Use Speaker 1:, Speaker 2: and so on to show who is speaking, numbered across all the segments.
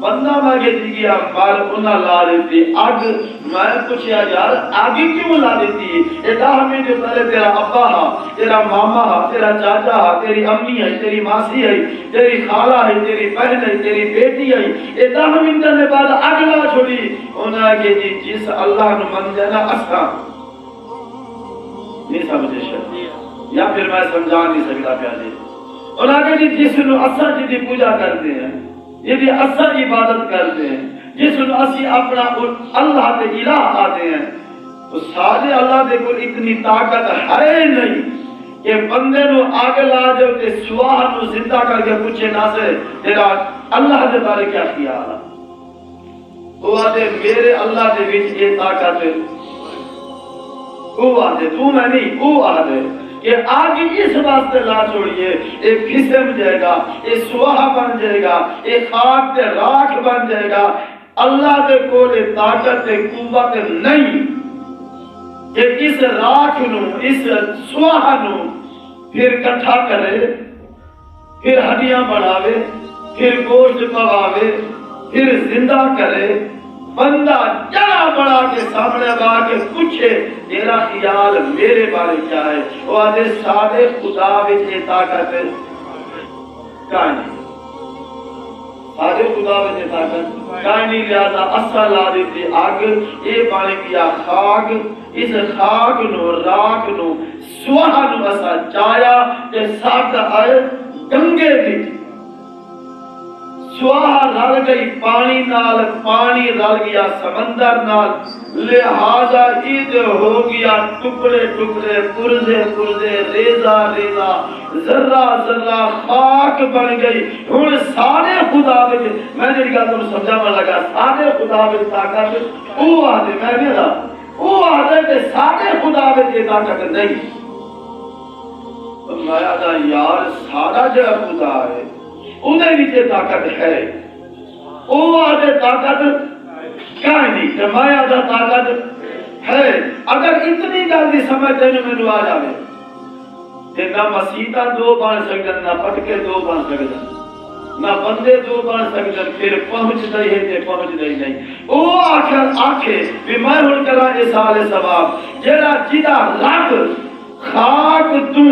Speaker 1: بندہ میں کہ گیا بال انہاں لا دیتی اگ میں پوچھیا یار اگ کیوں لا دیتی اے 10 منٹ پہلے تیرا ابا ہا تیرا ماما ہا تیرا چاچا ہا تیری امی ہے تیری ماسی ہے تیری خالہ ہے تیری بہن ہے تیری بیٹی ہے اے 10 منٹ نے بعد اگ لا چھوڑی انہاں کہ جی جس اللہ نو من جانا اسا نہیں سمجھے شاید یا پھر میں سمجھا نہیں سکتا پیارے انہاں کہ جی جس نو اسا جی دی پوجا کرتے ہیں یہ اسا عبادت کرتے ہیں جس نو اسی اپنا اللہ دے الہ آتے ہیں تو سارے اللہ دے کو اتنی طاقت ہے نہیں کہ بندے نو آگ لا دے تے سواہ نو زندہ کر کے پوچھے نہ سے تیرا اللہ دے بارے کیا خیال ہے وہ آدھے میرے اللہ دے وچ یہ طاقت ہے وہ آدھے تو میں نہیں وہ آدھے کہ آگے اس واسطے لا چھوڑیے ایک کھسم جائے گا ایک سواہ بن جائے گا ایک خاک تے راکھ بن جائے گا اللہ دے کولے طاقت تے قوت نہیں کہ اس راکھ نو اس سواہ نو پھر کٹھا کرے پھر ہڈیاں بڑھاوے پھر گوشت پواوے پھر زندہ کرے بندہ جڑا بڑا کے سامنے آ کے پوچھے تیرا خیال میرے بارے کیا ہے وہ آدھے سارے خدا وچ یہ طاقت ہے کائیں نہیں سارے خدا وچ یہ طاقت کائیں نہیں لہذا اسا لا دیتی اگ یہ پانی پیا خاک اس خاک نو راکھ نو سواہ نو اسا چایا تے ساکھ آئے گنگے وچ سواہ رل گئی پانی نال پانی رل گیا سمندر نال لہذا عید ہو گیا ٹکڑے ٹکڑے پرزے پرزے ریزہ ریزہ ذرہ ذرہ خاک بن گئی ہن سارے خدا وچ میں جڑی گل تانوں سمجھاون لگا سارے خدا وچ طاقت او آدھے میں نہیں دا او آدھے کہ سارے خدا وچ یہ طاقت نہیں میں آدھا یار سارا جڑا خدا ہے انہیں بھی طاقت ہے وہ آدھے طاقت کیا نہیں میں آدھا طاقت ہے اگر اتنی گل دی سمجھ دینے میں نو آ جاوے کہ نہ مسیحہ دو بن سکتے نہ پٹکے دو بن سکتے نہ بندے دو بن سکتے پھر پہنچ دے تے پہنچ دے نہیں وہ آکھے بھی میں ہن کراں اصال ثواب جڑا جدا رب خاک تو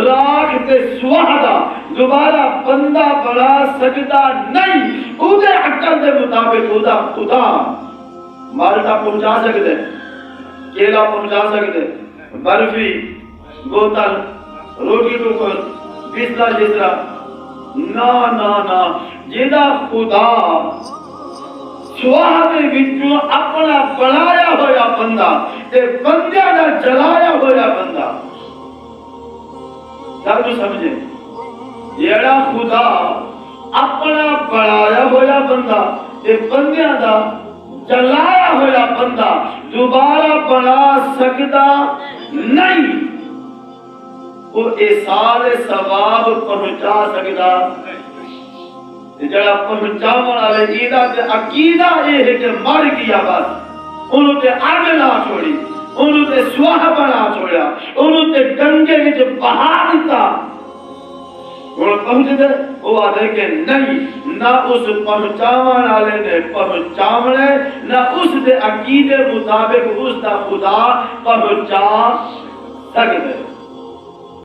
Speaker 1: راکھ تے سواہ دا دوبارہ بندہ بنا سکتا نہیں اودے عقل دے مطابق خدا مالٹا پہنچا سکتے کیلا پہنچا سکتے برفی بوتل روٹی ٹکر بسلا جسرا نا نا نا جدا خدا سواہ دے وچوں اپنا بنایا ہویا بندہ تے بندے دا جلایا ہویا بندہ تو سمجھے جیڑا خدا اپنا بنایا ہویا بندہ تے بندیاں دا جلایا ہویا بندہ دوبارہ بنا سکتا نہیں وہ احسان ثواب پہنچا سکتا جڑا پہنچاون والے ایدا تے عقیدہ یہ ہے کہ مر گیا بس انہوں تے اگ نہ چھوڑی انہوں تے سواہ بنا چھوڑیا انہوں تے گنگے وچ بہا دیتا وہ پہنچ دے وہ آدھے کہ نہیں نہ اس پہنچاون والے نے پہنچاونے نہ اس دے عقیدے مطابق اس دا خدا پہنچا سکتے